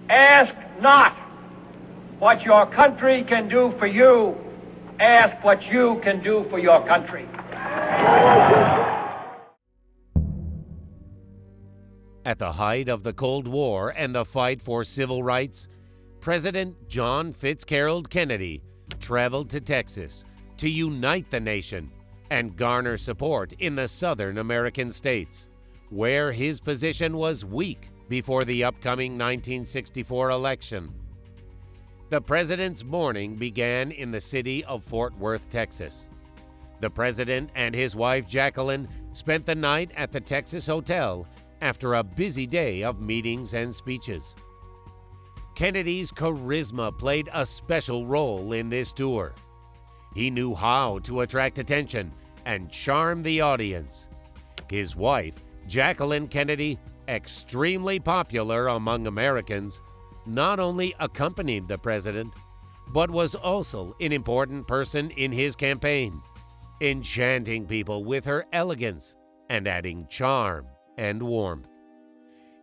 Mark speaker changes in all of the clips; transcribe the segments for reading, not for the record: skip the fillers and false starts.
Speaker 1: Ask not what your country can do for you. Ask what you can do for your country.
Speaker 2: At the height of the Cold War and the fight for civil rights, President John Fitzgerald Kennedy traveled to Texas to unite the nation and garner support in the southern American states, where his position was weak before the upcoming 1964 election. The president's mourning began in the city of Fort Worth, Texas. The president and his wife Jacqueline spent the night at the Texas Hotel after a busy day of meetings and speeches. Kennedy's charisma played a special role in this tour. He knew how to attract attention and charm the audience. His wife, Jacqueline Kennedy, extremely popular among Americans, not only accompanied the president, but was also an important person in his campaign, enchanting people with her elegance and adding charm and warmth.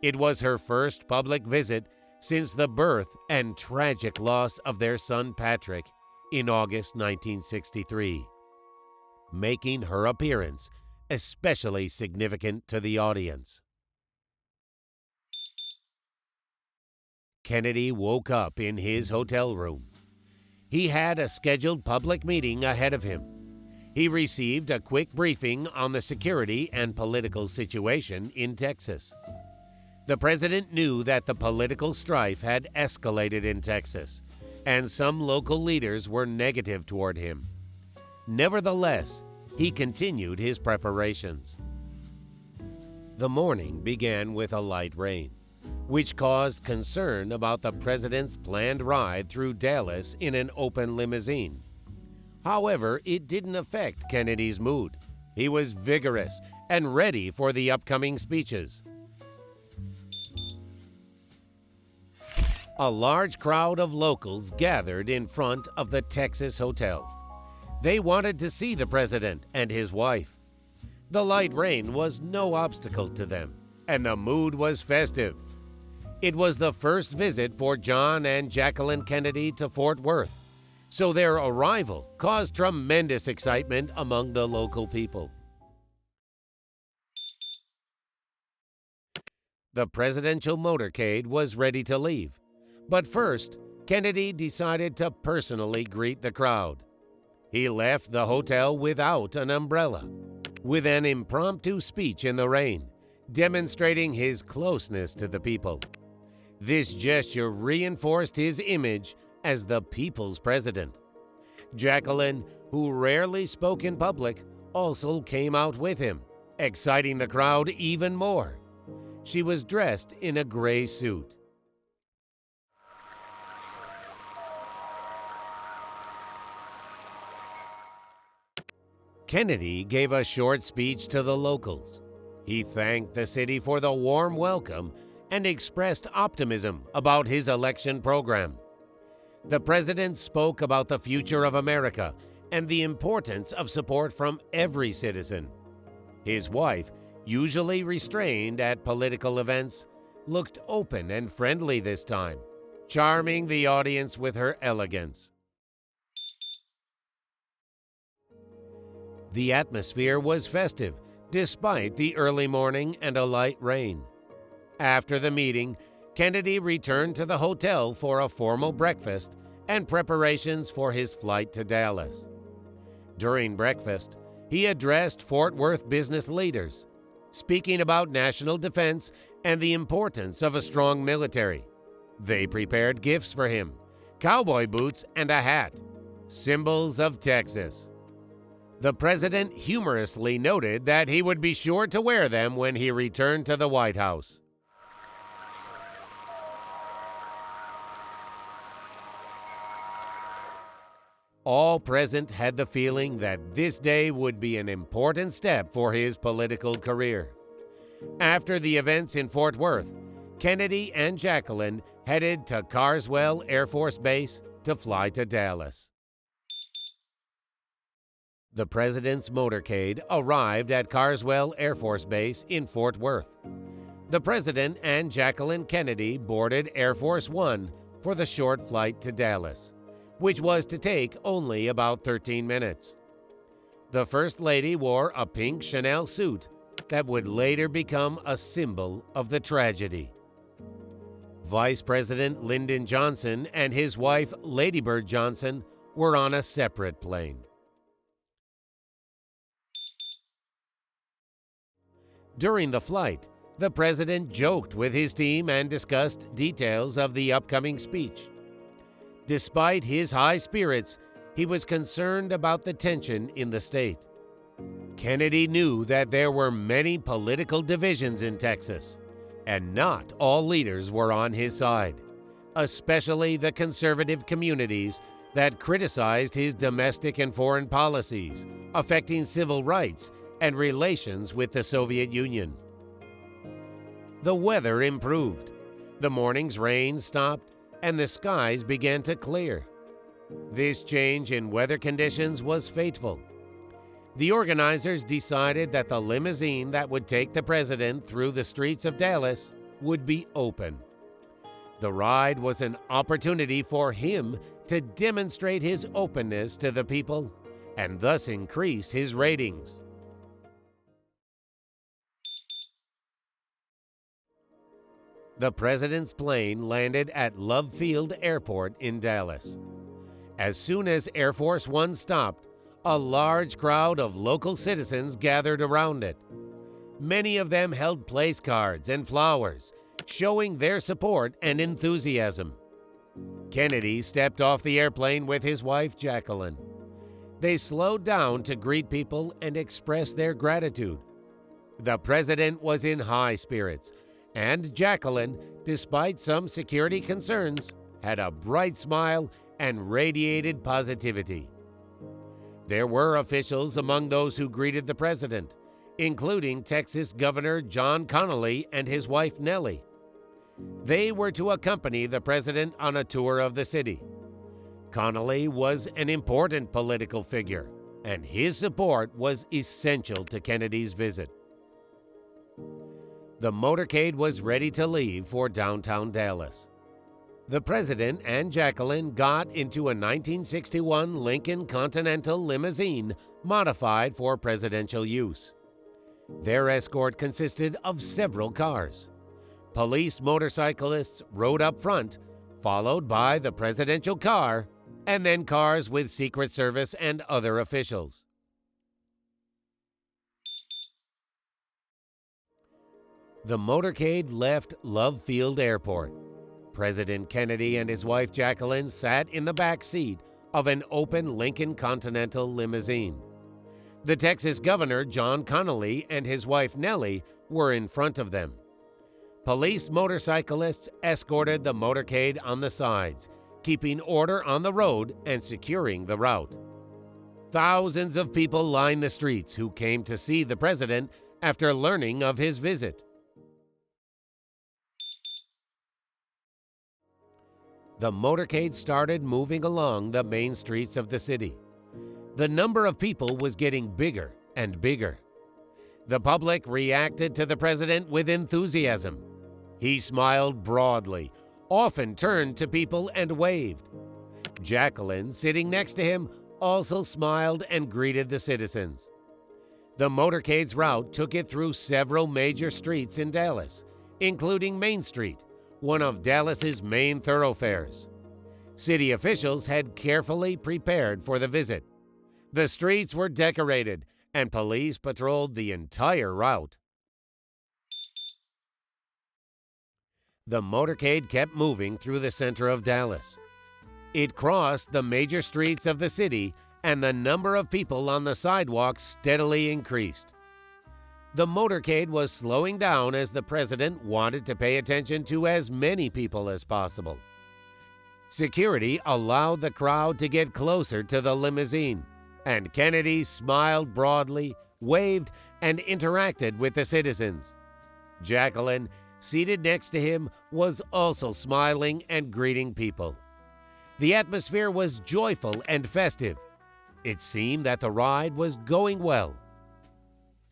Speaker 2: It was her first public visit since the birth and tragic loss of their son Patrick in August 1963, making her appearance especially significant to the audience. Kennedy woke up in his hotel room. He had a scheduled public meeting ahead of him. He received a quick briefing on the security and political situation in Texas. The president knew that the political strife had escalated in Texas, and some local leaders were negative toward him. Nevertheless, he continued his preparations. The morning began with a light rain, which caused concern about the president's planned ride through Dallas in an open limousine. However, it didn't affect Kennedy's mood. He was vigorous and ready for the upcoming speeches. A large crowd of locals gathered in front of the Texas Hotel. They wanted to see the president and his wife. The light rain was no obstacle to them, and the mood was festive. It was the first visit for John and Jacqueline Kennedy to Fort Worth, so their arrival caused tremendous excitement among the local people. The presidential motorcade was ready to leave, but first, Kennedy decided to personally greet the crowd. He left the hotel without an umbrella, with an impromptu speech in the rain, demonstrating his closeness to the people. This gesture reinforced his image as the people's president. Jacqueline, who rarely spoke in public, also came out with him, exciting the crowd even more. She was dressed in a gray suit. Kennedy gave a short speech to the locals. He thanked the city for the warm welcome and expressed optimism about his election program. The president spoke about the future of America and the importance of support from every citizen. His wife, usually restrained at political events, looked open and friendly this time, charming the audience with her elegance. The atmosphere was festive, despite the early morning and a light rain. After the meeting, Kennedy returned to the hotel for a formal breakfast and preparations for his flight to Dallas. During breakfast, he addressed Fort Worth business leaders, speaking about national defense and the importance of a strong military. They prepared gifts for him, cowboy boots and a hat, symbols of Texas. The president humorously noted that he would be sure to wear them when he returned to the White House. All present had the feeling that this day would be an important step for his political career. After the events in Fort Worth, Kennedy and Jacqueline headed to Carswell Air Force Base to fly to Dallas. The president's motorcade arrived at Carswell Air Force Base in Fort Worth. The president and Jacqueline Kennedy boarded Air Force One for the short flight to Dallas, which was to take only about 13 minutes. The First Lady wore a pink Chanel suit that would later become a symbol of the tragedy. Vice President Lyndon Johnson and his wife Lady Bird Johnson were on a separate plane. During the flight, the president joked with his team and discussed details of the upcoming speech. Despite his high spirits, he was concerned about the tension in the state. Kennedy knew that there were many political divisions in Texas, and not all leaders were on his side, especially the conservative communities that criticized his domestic and foreign policies, affecting civil rights and relations with the Soviet Union. The weather improved. The morning's rain stopped, and the skies began to clear. This change in weather conditions was fateful. The organizers decided that the limousine that would take the president through the streets of Dallas would be open. The ride was an opportunity for him to demonstrate his openness to the people and thus increase his ratings. The president's plane landed at Love Field Airport in Dallas. As soon as Air Force One stopped, a large crowd of local citizens gathered around it. Many of them held place cards and flowers, showing their support and enthusiasm. Kennedy stepped off the airplane with his wife, Jacqueline. They slowed down to greet people and express their gratitude. The president was in high spirits, and Jacqueline, despite some security concerns, had a bright smile and radiated positivity. There were officials among those who greeted the president, including Texas Governor John Connally and his wife Nellie. They were to accompany the president on a tour of the city. Connally was an important political figure, and his support was essential to Kennedy's visit. The motorcade was ready to leave for downtown Dallas. The president and Jacqueline got into a 1961 Lincoln Continental limousine modified for presidential use. Their escort consisted of several cars. Police motorcyclists rode up front, followed by the presidential car, and then cars with Secret Service and other officials. The motorcade left Love Field Airport. President Kennedy and his wife Jacqueline sat in the back seat of an open Lincoln Continental limousine. The Texas Governor John Connally and his wife Nellie were in front of them. Police motorcyclists escorted the motorcade on the sides, keeping order on the road and securing the route. Thousands of people lined the streets who came to see the president after learning of his visit. The motorcade started moving along the main streets of the city. The number of people was getting bigger and bigger. The public reacted to the president with enthusiasm. He smiled broadly, often turned to people and waved. Jacqueline, sitting next to him, also smiled and greeted the citizens. The motorcade's route took it through several major streets in Dallas, including Main Street, one of Dallas's main thoroughfares. City officials had carefully prepared for the visit. The streets were decorated, and police patrolled the entire route. The motorcade kept moving through the center of Dallas. It crossed the major streets of the city, and the number of people on the sidewalks steadily increased. The motorcade was slowing down as the president wanted to pay attention to as many people as possible. Security allowed the crowd to get closer to the limousine, and Kennedy smiled broadly, waved, and interacted with the citizens. Jacqueline, seated next to him, was also smiling and greeting people. The atmosphere was joyful and festive. It seemed that the ride was going well.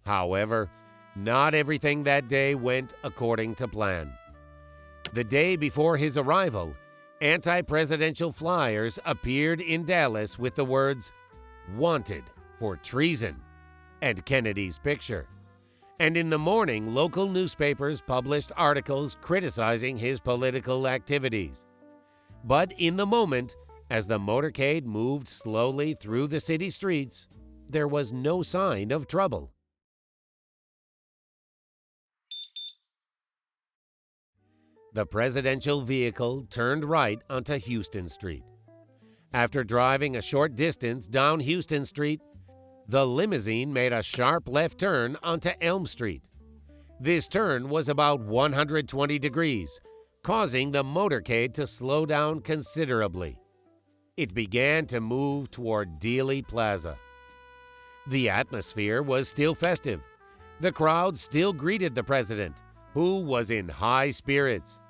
Speaker 2: However, Not everything that day went according to plan. The day before his arrival, anti-presidential flyers appeared in Dallas with the words, "Wanted for treason," and Kennedy's picture. And in the morning, local newspapers published articles criticizing his political activities. But in the moment, as the motorcade moved slowly through the city streets, there was no sign of trouble. The presidential vehicle turned right onto Houston Street. After driving a short distance down Houston Street, the limousine made a sharp left turn onto Elm Street. This turn was about 120 degrees, causing the motorcade to slow down considerably. It began to move toward Dealey Plaza. The atmosphere was still festive. The crowd still greeted the president, who was in high spirits.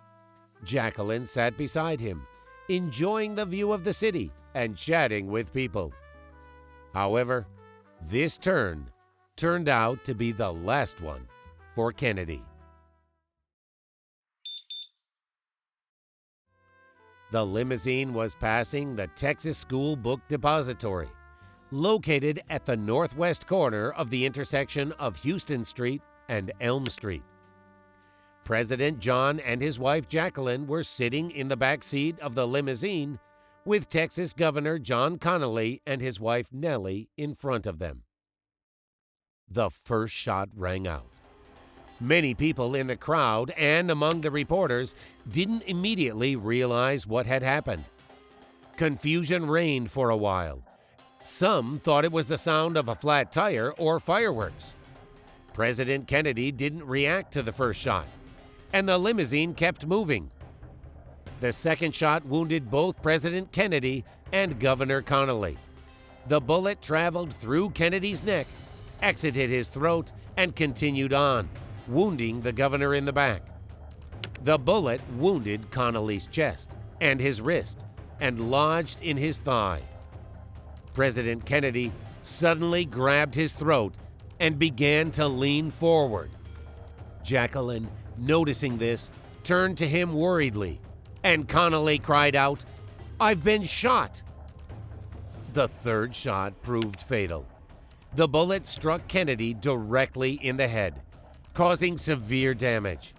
Speaker 2: Jacqueline sat beside him, enjoying the view of the city and chatting with people. However, this turn turned out to be the last one for Kennedy. The limousine was passing the Texas School Book Depository, located at the northwest corner of the intersection of Houston Street and Elm Street. President John and his wife Jacqueline were sitting in the back seat of the limousine with Texas Governor John Connally and his wife Nellie in front of them. The first shot rang out. Many people in the crowd and among the reporters didn't immediately realize what had happened. Confusion reigned for a while. Some thought it was the sound of a flat tire or fireworks. President Kennedy didn't react to the first shot, and the limousine kept moving. The second shot wounded both President Kennedy and Governor Connally. The bullet traveled through Kennedy's neck, exited his throat, and continued on, wounding the governor in the back. The bullet wounded Connally's chest and his wrist and lodged in his thigh. President Kennedy suddenly grabbed his throat and began to lean forward. Jacqueline, noticing this, turned to him worriedly, and Connally cried out, "I've been shot!" The third shot proved fatal. The bullet struck Kennedy directly in the head, causing severe damage.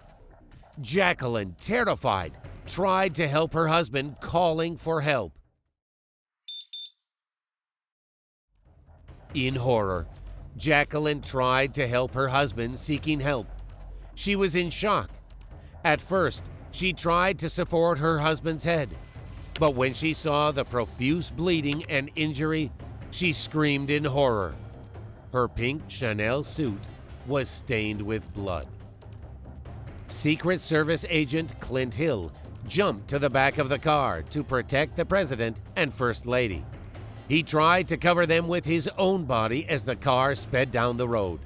Speaker 2: Jacqueline, terrified, tried to help her husband, calling for help. In horror, Jacqueline tried to help her husband, seeking help. She was in shock. At first, she tried to support her husband's head, but when she saw the profuse bleeding and injury, she screamed in horror. Her pink Chanel suit was stained with blood. Secret Service agent Clint Hill jumped to the back of the car to protect the president and First Lady. He tried to cover them with his own body as the car sped down the road.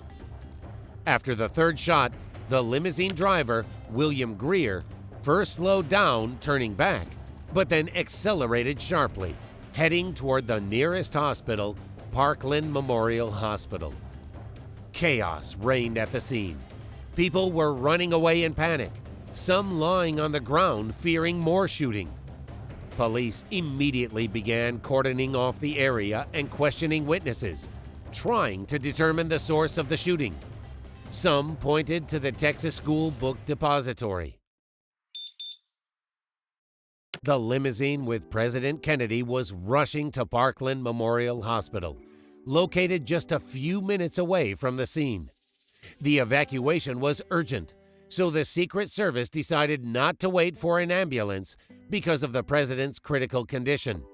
Speaker 2: After the third shot, the limousine driver, William Greer, first slowed down, turning back, but then accelerated sharply, heading toward the nearest hospital, Parkland Memorial Hospital. Chaos reigned at the scene. People were running away in panic, some lying on the ground fearing more shooting. Police immediately began cordoning off the area and questioning witnesses, trying to determine the source of the shooting. Some pointed to the Texas School Book Depository. The limousine with President Kennedy was rushing to Parkland Memorial Hospital, located just a few minutes away from the scene. The evacuation was urgent, so the Secret Service decided not to wait for an ambulance because of the president's critical condition.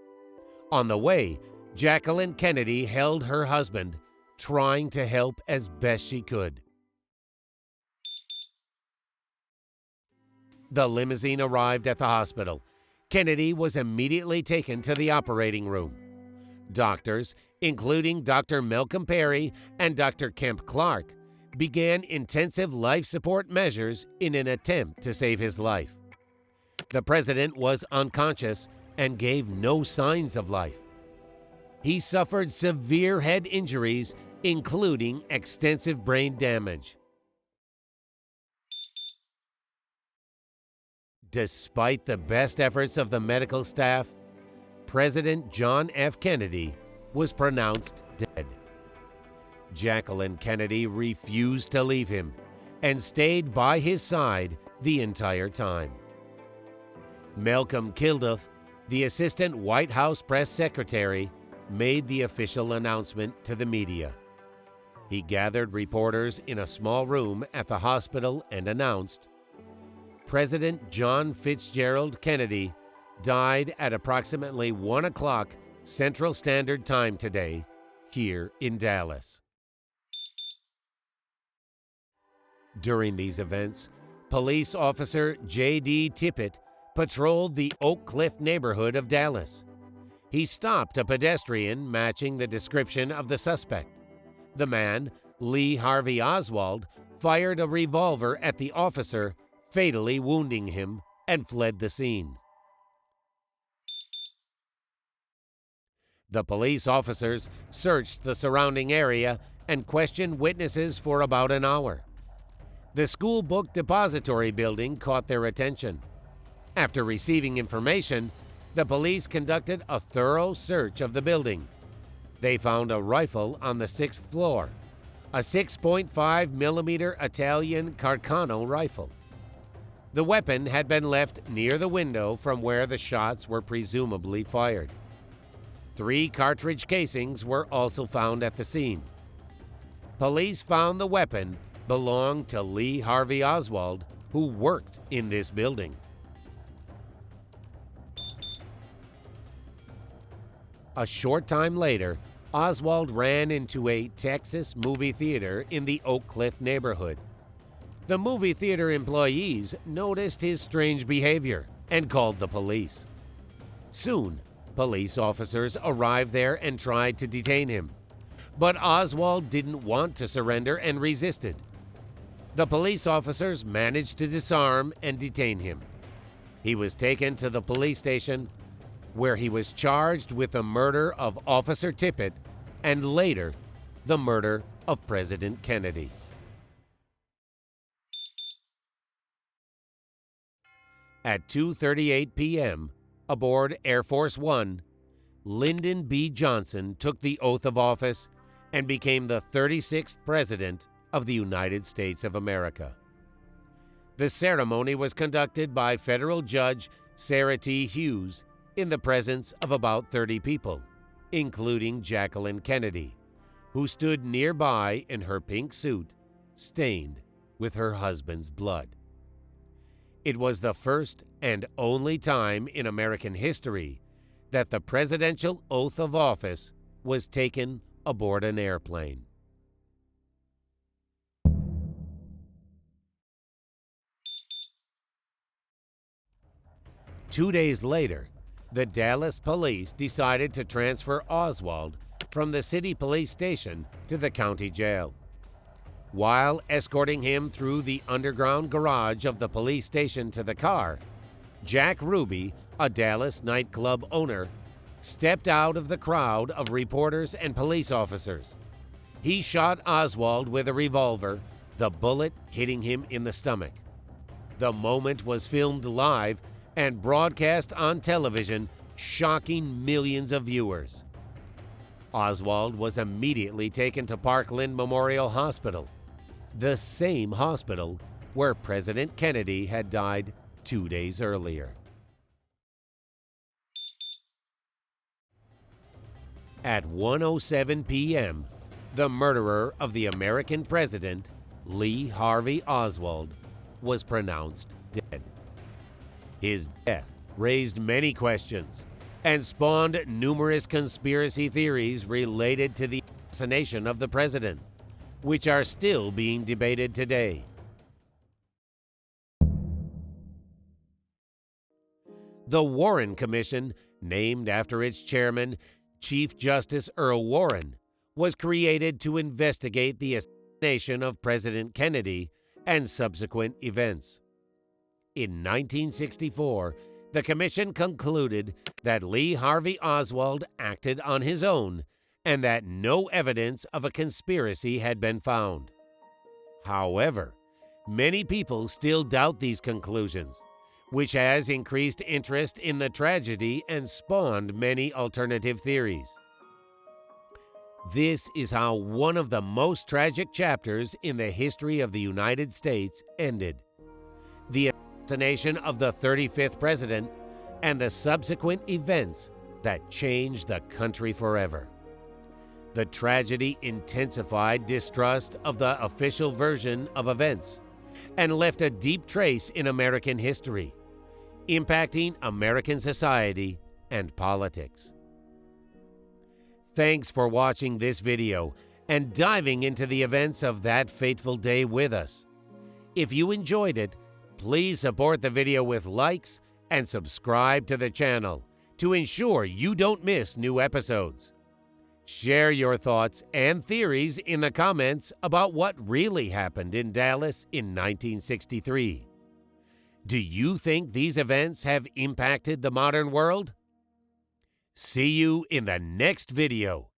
Speaker 2: On the way, Jacqueline Kennedy held her husband, trying to help as best she could. The limousine arrived at the hospital. Kennedy was immediately taken to the operating room. Doctors, including Dr. Malcolm Perry and Dr. Kemp Clark, began intensive life support measures in an attempt to save his life. The president was unconscious and gave no signs of life. He suffered severe head injuries, including extensive brain damage. Despite the best efforts of the medical staff, President John F. Kennedy was pronounced dead. Jacqueline Kennedy refused to leave him and stayed by his side the entire time. Malcolm Kilduff, the assistant White House press secretary, made the official announcement to the media. He gathered reporters in a small room at the hospital and announced, "President John Fitzgerald Kennedy died at approximately 1 o'clock Central Standard Time today, here in Dallas." During these events, police officer J.D. Tippit patrolled the Oak Cliff neighborhood of Dallas. He stopped a pedestrian matching the description of the suspect. The man, Lee Harvey Oswald, fired a revolver at the officer, fatally wounding him, and fled the scene. The police officers searched the surrounding area and questioned witnesses for about an hour. The school book depository building caught their attention. After receiving information, the police conducted a thorough search of the building. They found a rifle on the 6th floor, a 6.5 millimeter Italian Carcano rifle. The weapon had been left near the window from where the shots were presumably fired. 3 cartridge casings were also found at the scene. Police found the weapon belonged to Lee Harvey Oswald, who worked in this building. A short time later, Oswald ran into a Texas movie theater in the Oak Cliff neighborhood. The movie theater employees noticed his strange behavior and called the police. Soon, police officers arrived there and tried to detain him, but Oswald didn't want to surrender and resisted. The police officers managed to disarm and detain him. He was taken to the police station, where he was charged with the murder of Officer Tippit and later the murder of President Kennedy. At 2:38 p.m., aboard Air Force One, Lyndon B. Johnson took the oath of office and became the 36th President of the United States of America. The ceremony was conducted by federal judge Sarah T. Hughes in the presence of about 30 people, including Jacqueline Kennedy, who stood nearby in her pink suit, stained with her husband's blood. It was the first and only time in American history that the presidential oath of office was taken aboard an airplane. Two days later, the Dallas police decided to transfer Oswald from the city police station to the county jail. While escorting him through the underground garage of the police station to the car, Jack Ruby, a Dallas nightclub owner, stepped out of the crowd of reporters and police officers. He shot Oswald with a revolver, the bullet hitting him in the stomach. The moment was filmed live and broadcast on television, shocking millions of viewers. Oswald was immediately taken to Parkland Memorial Hospital, the same hospital where President Kennedy had died 2 days earlier. At 1:07 p.m., the murderer of the American president, Lee Harvey Oswald, was pronounced dead. His death raised many questions and spawned numerous conspiracy theories related to the assassination of the president, which are still being debated today. The Warren Commission, named after its chairman, Chief Justice Earl Warren, was created to investigate the assassination of President Kennedy and subsequent events. In 1964, the commission concluded that Lee Harvey Oswald acted on his own and that no evidence of a conspiracy had been found. However, many people still doubt these conclusions, which has increased interest in the tragedy and spawned many alternative theories. This is how one of the most tragic chapters in the history of the United States ended: the assassination of the 35th president and the subsequent events that changed the country forever. The tragedy intensified distrust of the official version of events and left a deep trace in American history, impacting American society and politics. Thanks for watching this video and diving into the events of that fateful day with us. If you enjoyed it, please support the video with likes and subscribe to the channel to ensure you don't miss new episodes. Share your thoughts and theories in the comments about what really happened in Dallas in 1963. Do you think these events have impacted the modern world? See you in the next video.